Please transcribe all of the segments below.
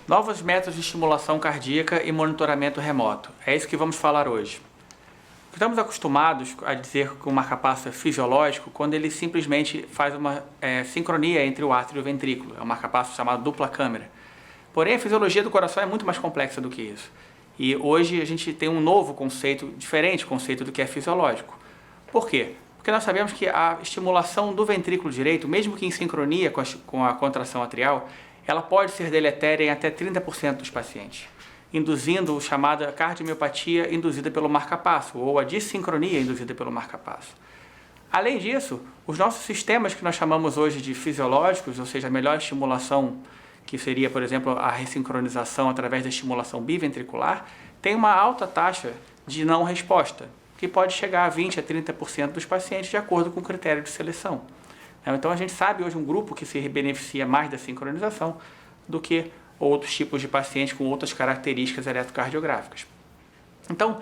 Novos métodos de estimulação cardíaca e monitoramento remoto. É isso que vamos falar hoje. Estamos acostumados a dizer que o marca-passo é fisiológico quando ele simplesmente faz uma sincronia entre o átrio e o ventrículo. É um marca-passo chamado dupla câmera. Porém, a fisiologia do coração é muito mais complexa do que isso. E hoje a gente tem um novo conceito, diferente conceito do que é fisiológico. Por quê? Porque nós sabemos que a estimulação do ventrículo direito, mesmo que em sincronia com a contração atrial, ela pode ser deletéria em até 30% dos pacientes, induzindo a chamada cardiomiopatia induzida pelo marca-passo, ou a dissincronia induzida pelo marca-passo. Além disso, os nossos sistemas que nós chamamos hoje de fisiológicos, ou seja, a melhor estimulação, que seria, por exemplo, a ressincronização através da estimulação biventricular, tem uma alta taxa de não resposta, que pode chegar a 20% a 30% dos pacientes, de acordo com o critério de seleção. Então a gente sabe hoje um grupo que se beneficia mais da sincronização do que outros tipos de pacientes com outras características eletrocardiográficas. Então,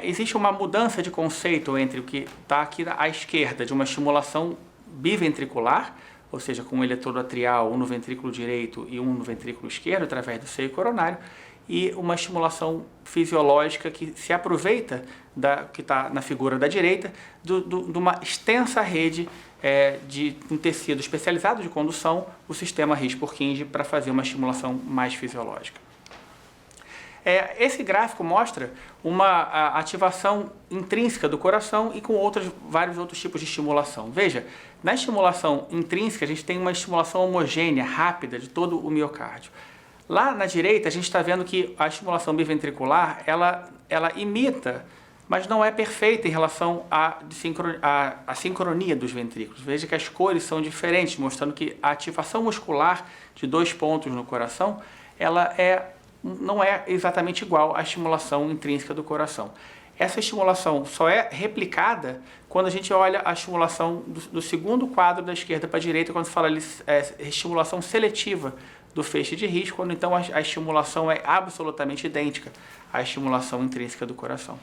existe uma mudança de conceito entre o que está aqui à esquerda, de uma estimulação biventricular, ou seja, com um eletrodo atrial, um no ventrículo direito e um no ventrículo esquerdo, através do seio coronário, e uma estimulação fisiológica que se aproveita, que está na figura da direita, de uma extensa rede de um tecido especializado de condução, o sistema His-Purkinje, para fazer uma estimulação mais fisiológica. Esse gráfico mostra uma ativação intrínseca do coração e com vários outros tipos de estimulação. Veja, na estimulação intrínseca a gente tem uma estimulação homogênea, rápida, de todo o miocárdio. Lá na direita a gente está vendo que a estimulação biventricular, ela imita, mas não é perfeita em relação à sincronia dos ventrículos. Veja que as cores são diferentes, mostrando que a ativação muscular de 2 pontos no coração, ela não é exatamente igual à estimulação intrínseca do coração. Essa estimulação só é replicada quando a gente olha a estimulação do segundo quadro da esquerda para a direita, quando se fala estimulação seletiva do feixe de His, quando então a estimulação é absolutamente idêntica à estimulação intrínseca do coração.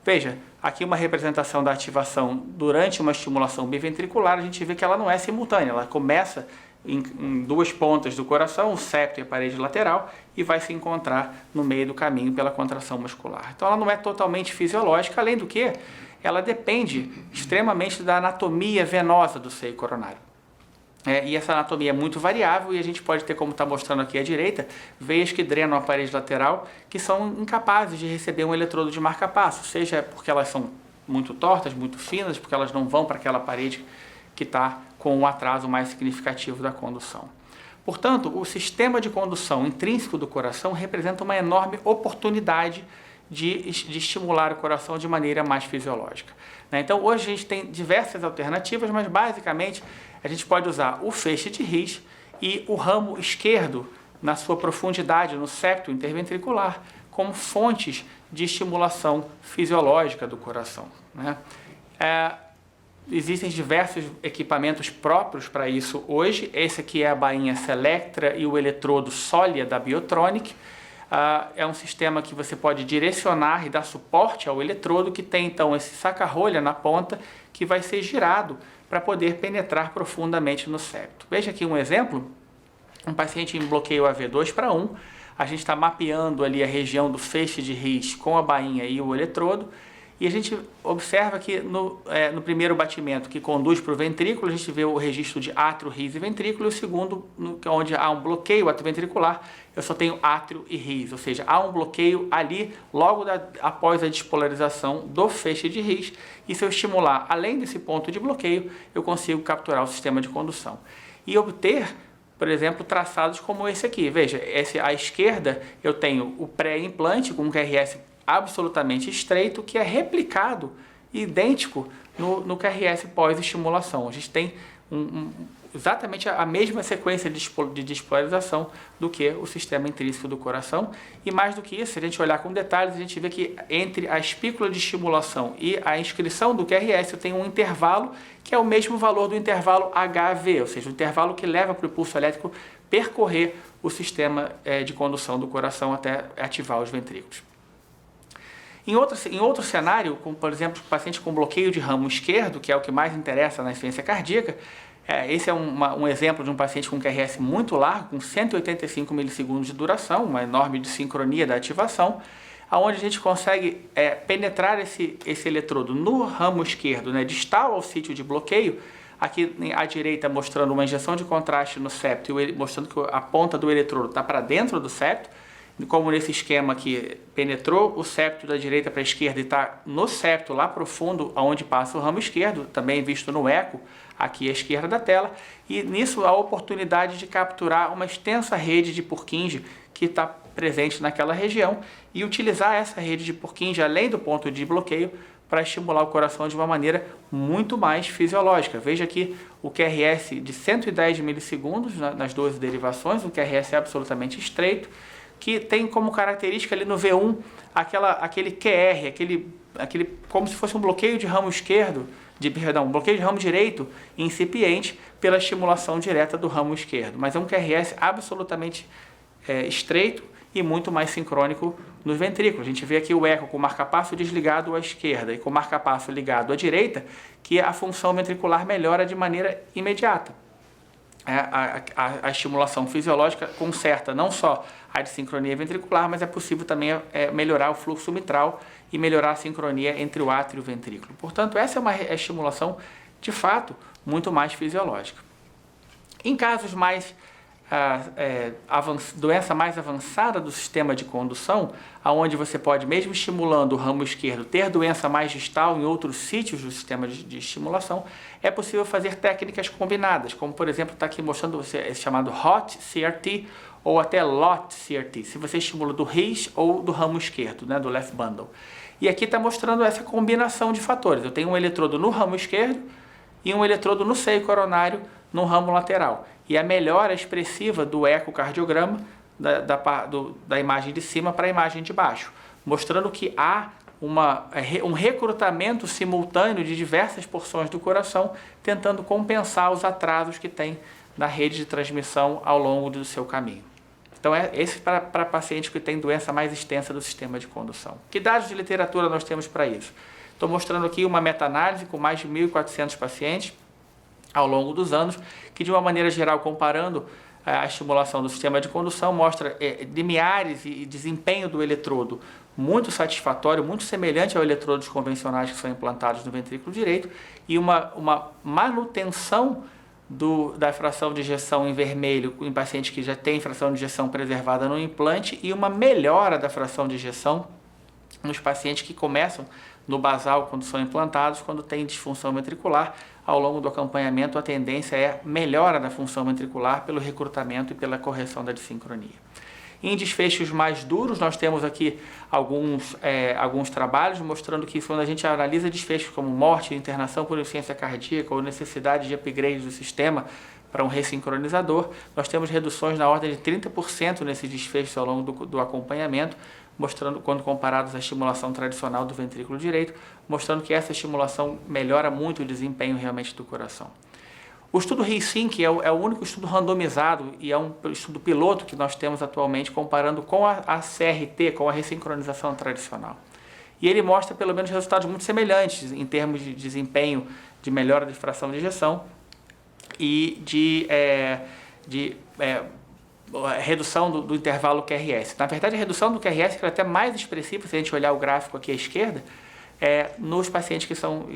Veja, aqui uma representação da ativação durante uma estimulação biventricular, a gente vê que ela não é simultânea, ela começa em 2 pontas do coração, o septo e a parede lateral, e vai se encontrar no meio do caminho pela contração muscular. Então ela não é totalmente fisiológica, além do que ela depende extremamente da anatomia venosa do seio coronário. E essa anatomia é muito variável e a gente pode ter, como está mostrando aqui à direita, veias que drenam a parede lateral que são incapazes de receber um eletrodo de marca-passo, seja porque elas são muito tortas, muito finas, porque elas não vão para aquela parede que está com um atraso mais significativo da condução. Portanto, o sistema de condução intrínseco do coração representa uma enorme oportunidade de estimular o coração de maneira mais fisiológica. Então, hoje a gente tem diversas alternativas, mas basicamente a gente pode usar o feixe de His e o ramo esquerdo na sua profundidade, no septo interventricular, como fontes de estimulação fisiológica do coração. Existem diversos equipamentos próprios para isso hoje. Esse aqui é a bainha Selectra e o eletrodo Solia da Biotronic. É um sistema que você pode direcionar e dar suporte ao eletrodo, que tem então esse saca-rolha na ponta que vai ser girado para poder penetrar profundamente no septo. Veja aqui um exemplo, um paciente em bloqueio AV 2:1, a gente está mapeando ali a região do feixe de His com a bainha e o eletrodo, e a gente observa que no primeiro batimento que conduz para o ventrículo, a gente vê o registro de átrio, His e ventrículo, e o segundo, onde há um bloqueio atrioventricular, eu só tenho átrio e His, ou seja, há um bloqueio ali logo após a despolarização do feixe de His, e se eu estimular além desse ponto de bloqueio, eu consigo capturar o sistema de condução e obter, por exemplo, traçados como esse aqui. Veja, à esquerda eu tenho o pré-implante com um QRS absolutamente estreito, que é replicado, idêntico no QRS pós-estimulação. A gente tem exatamente a mesma sequência de despolarização do que o sistema intrínseco do coração, e mais do que isso, se a gente olhar com detalhes, a gente vê que entre a espícula de estimulação e a inscrição do QRS eu tenho um intervalo que é o mesmo valor do intervalo HV, ou seja, o intervalo que leva para o pulso elétrico percorrer o sistema de condução do coração até ativar os ventrículos. Em outro cenário, como por exemplo, paciente com bloqueio de ramo esquerdo, que é o que mais interessa na insuficiência cardíaca, Esse é um exemplo de um paciente com QRS muito largo, com 185 milissegundos de duração, uma enorme desincronia da ativação, onde a gente consegue penetrar esse eletrodo no ramo esquerdo, né, distal ao sítio de bloqueio, aqui à direita mostrando uma injeção de contraste no septo, mostrando que a ponta do eletrodo está para dentro do septo, como nesse esquema aqui, penetrou o septo da direita para a esquerda e está no septo lá profundo, onde passa o ramo esquerdo, também visto no eco, aqui à esquerda da tela, e nisso a oportunidade de capturar uma extensa rede de Purkinje que está presente naquela região e utilizar essa rede de Purkinje, além do ponto de bloqueio, para estimular o coração de uma maneira muito mais fisiológica. Veja aqui o QRS de 110 milissegundos nas 12 derivações, um QRS absolutamente estreito, que tem como característica ali no V1 aquele QR, aquele como se fosse um bloqueio de ramo esquerdo, um bloqueio de ramo direito incipiente pela estimulação direta do ramo esquerdo. Mas é um QRS absolutamente estreito e muito mais sincrônico nos ventrículos. A gente vê aqui o eco com o marcapasso desligado à esquerda e com o marcapasso ligado à direita, que a função ventricular melhora de maneira imediata. A estimulação fisiológica conserta não só a desincronia ventricular, mas é possível também melhorar o fluxo mitral e melhorar a sincronia entre o átrio e o ventrículo. Portanto, essa é uma estimulação, de fato, muito mais fisiológica. Em casos mais doença mais avançada do sistema de condução, onde você pode, mesmo estimulando o ramo esquerdo, ter doença mais distal em outros sítios do sistema de estimulação, é possível fazer técnicas combinadas, como por exemplo está aqui mostrando você esse chamado Hot CRT ou até LOT CRT, se você estimula do RIS ou do ramo esquerdo, né, do left bundle. E aqui está mostrando essa combinação de fatores. Eu tenho um eletrodo no ramo esquerdo e um eletrodo no seio coronário no ramo lateral. E a melhora expressiva do ecocardiograma da imagem de cima para a imagem de baixo, mostrando que há um recrutamento simultâneo de diversas porções do coração, tentando compensar os atrasos que tem na rede de transmissão ao longo do seu caminho. Então, esse para pacientes que têm doença mais extensa do sistema de condução. Que dados de literatura nós temos para isso? Estou mostrando aqui uma meta-análise com mais de 1.400 pacientes, ao longo dos anos, que de uma maneira geral, comparando a estimulação do sistema de condução, mostra limiares e desempenho do eletrodo muito satisfatório, muito semelhante ao eletrodos convencionais que são implantados no ventrículo direito, e uma manutenção da fração de ejeção em vermelho em pacientes que já têm fração de ejeção preservada no implante, e uma melhora da fração de ejeção nos pacientes que começam no basal quando são implantados, quando tem disfunção ventricular. Ao longo do acompanhamento, a tendência é melhora da função ventricular pelo recrutamento e pela correção da desincronia. Em desfechos mais duros, nós temos aqui alguns trabalhos mostrando que quando a gente analisa desfechos como morte, internação por insuficiência cardíaca ou necessidade de upgrade do sistema para um ressincronizador, nós temos reduções na ordem de 30% nesses desfechos ao longo do acompanhamento, mostrando, quando comparados à estimulação tradicional do ventrículo direito, mostrando que essa estimulação melhora muito o desempenho realmente do coração. O estudo RIS-SYNC é o único estudo randomizado e é um estudo piloto que nós temos atualmente comparando com a CRT, com a ressincronização tradicional. E ele mostra pelo menos resultados muito semelhantes em termos de desempenho, de melhora de fração de ejeção e de redução do intervalo QRS. Na verdade, a redução do QRS é até mais expressiva, se a gente olhar o gráfico aqui à esquerda, nos pacientes que são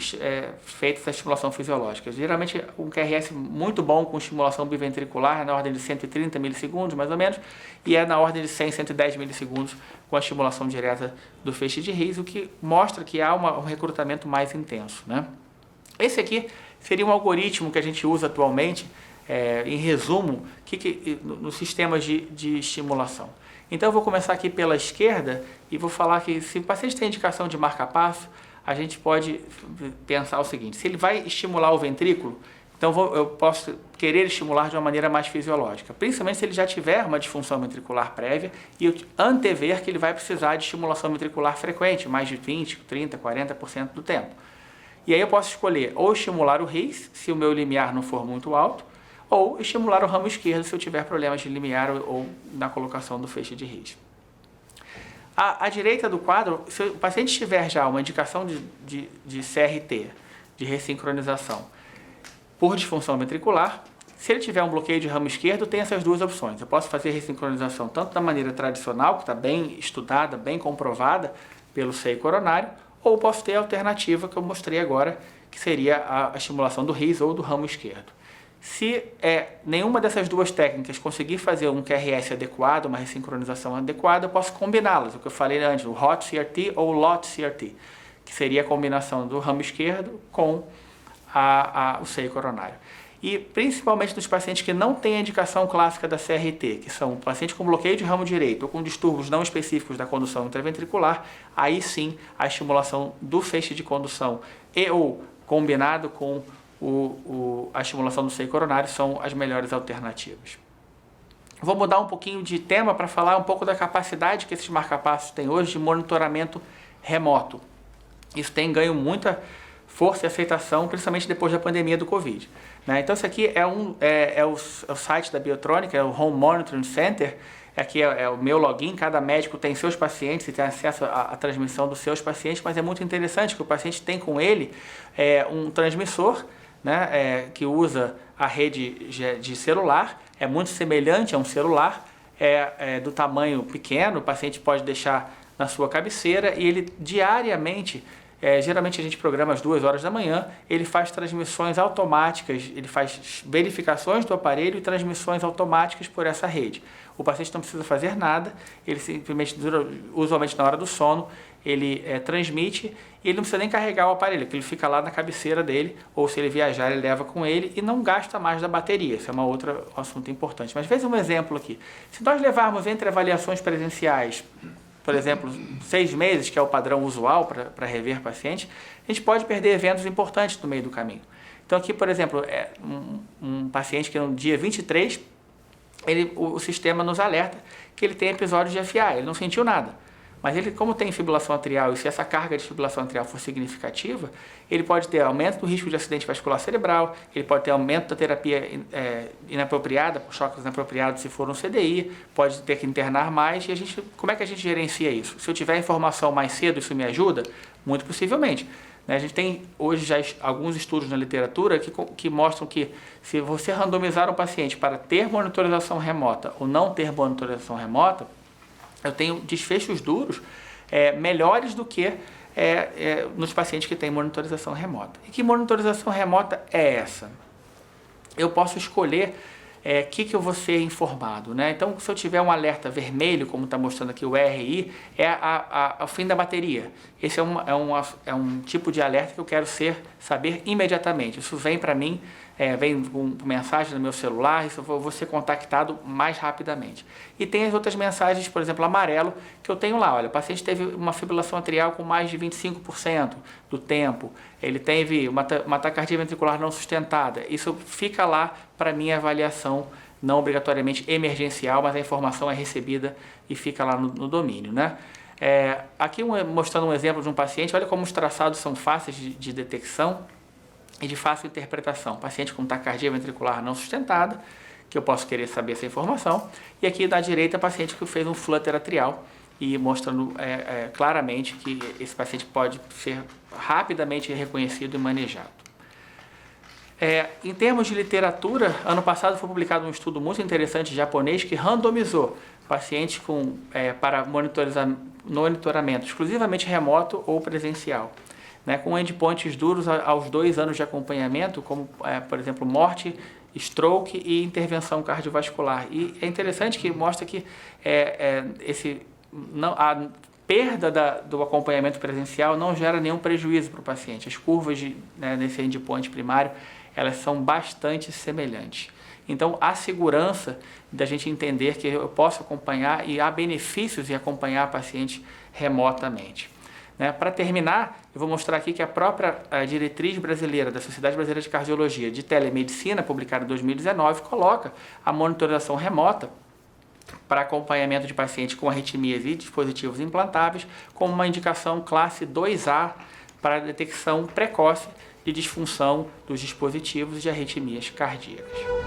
feitos a estimulação fisiológica. Geralmente, um QRS muito bom com estimulação biventricular, na ordem de 130 milissegundos, mais ou menos, e é na ordem de 100, 110 milissegundos com a estimulação direta do feixe de RIS, o que mostra que há um recrutamento mais intenso, né? Esse aqui seria um algoritmo que a gente usa atualmente, em resumo, nos sistemas de estimulação. Então, eu vou começar aqui pela esquerda e vou falar que se o paciente tem indicação de marca-passo, a gente pode pensar o seguinte: se ele vai estimular o ventrículo, então eu posso querer estimular de uma maneira mais fisiológica, principalmente se ele já tiver uma disfunção ventricular prévia e eu antever que ele vai precisar de estimulação ventricular frequente, mais de 20, 30, 40% do tempo. E aí eu posso escolher ou estimular o RIS, se o meu limiar não for muito alto, ou estimular o ramo esquerdo se eu tiver problemas de limiar ou na colocação do feixe de RIS. À direita do quadro, se o paciente tiver já uma indicação de CRT, de ressincronização, por disfunção ventricular. Se ele tiver um bloqueio de ramo esquerdo, tem essas duas opções. Eu posso fazer ressincronização tanto da maneira tradicional, que está bem estudada, bem comprovada pelo seio coronário, ou posso ter a alternativa que eu mostrei agora, que seria a estimulação do RIS ou do ramo esquerdo. Se nenhuma dessas duas técnicas conseguir fazer um QRS adequado, uma ressincronização adequada, eu posso combiná-las, o que eu falei antes, o HOT CRT ou o LOT CRT, que seria a combinação do ramo esquerdo com o seio coronário. E principalmente nos pacientes que não têm a indicação clássica da CRT, que são pacientes com bloqueio de ramo direito ou com distúrbios não específicos da condução intraventricular, aí sim a estimulação do feixe de condução ou combinado com a estimulação do seio coronário são as melhores alternativas. Vou mudar um pouquinho de tema para falar um pouco da capacidade que esses marcapassos têm hoje de monitoramento remoto. Isso tem ganho muita força e aceitação, principalmente depois da pandemia do Covid. Então, isso aqui é o site da Biotronik, é o Home Monitoring Center. Aqui é o meu login, cada médico tem seus pacientes e tem acesso à transmissão dos seus pacientes, mas é muito interessante que o paciente tem com ele um transmissor, que usa a rede de celular, é muito semelhante a um celular, do tamanho pequeno, o paciente pode deixar na sua cabeceira e ele diariamente, geralmente a gente programa às 2 horas da manhã, ele faz transmissões automáticas, ele faz verificações do aparelho e transmissões automáticas por essa rede. O paciente não precisa fazer nada, ele simplesmente, usualmente na hora do sono, ele transmite e ele não precisa nem carregar o aparelho, porque ele fica lá na cabeceira dele, ou se ele viajar, ele leva com ele e não gasta mais da bateria. Isso é um outro assunto importante. Mas veja um exemplo aqui. Se nós levarmos entre avaliações presenciais, por exemplo, 6 meses, que é o padrão usual para rever paciente, a gente pode perder eventos importantes no meio do caminho. Então aqui, por exemplo, um paciente que no dia 23, o sistema nos alerta que ele tem episódio de FA, ele não sentiu nada. Mas ele, como tem fibrilação atrial, e se essa carga de fibrilação atrial for significativa, ele pode ter aumento do risco de acidente vascular cerebral, ele pode ter aumento da terapia inapropriada, por choques inapropriados se for um CDI, pode ter que internar mais, e como é que a gente gerencia isso? Se eu tiver informação mais cedo, isso me ajuda? Muito possivelmente. A gente tem hoje já alguns estudos na literatura que mostram que se você randomizar um paciente para ter monitorização remota ou não ter monitorização remota, eu tenho desfechos duros melhores do que nos pacientes que têm monitorização remota. E que monitorização remota é essa? Eu posso escolher que eu vou ser informado. Então, se eu tiver um alerta vermelho, como está mostrando aqui o RI, é o fim da bateria. Esse é um tipo de alerta que eu quero saber imediatamente. Isso vem para mim, vem com mensagem no meu celular, isso eu vou ser contactado mais rapidamente. E tem as outras mensagens, por exemplo, amarelo, que eu tenho lá. Olha, o paciente teve uma fibrilação atrial com mais de 25% do tempo, ele teve uma taquicardia ventricular não sustentada. Isso fica lá para minha avaliação, não obrigatoriamente emergencial, mas a informação é recebida e fica lá no domínio. Aqui mostrando um exemplo de um paciente, olha como os traçados são fáceis de detecção e de fácil interpretação. Paciente com taquicardia ventricular não sustentada, que eu posso querer saber essa informação, e aqui da direita, paciente que fez um flutter atrial, e mostrando claramente que esse paciente pode ser rapidamente reconhecido e manejado. Em termos de literatura, ano passado foi publicado um estudo muito interessante japonês que randomizou pacientes para monitoramento exclusivamente remoto ou presencial, com endpoints duros aos 2 anos de acompanhamento, como, por exemplo, morte, stroke e intervenção cardiovascular. E é interessante que mostra que a perda do acompanhamento presencial não gera nenhum prejuízo para o paciente. As curvas nesse endpoint primário, elas são bastante semelhantes. Então, há segurança da gente entender que eu posso acompanhar e há benefícios em acompanhar paciente remotamente. Para terminar, eu vou mostrar aqui que a própria diretriz brasileira da Sociedade Brasileira de Cardiologia de Telemedicina, publicada em 2019, coloca a monitorização remota para acompanhamento de pacientes com arritmias e dispositivos implantáveis como uma indicação classe 2A para a detecção precoce de disfunção dos dispositivos de arritmias cardíacas.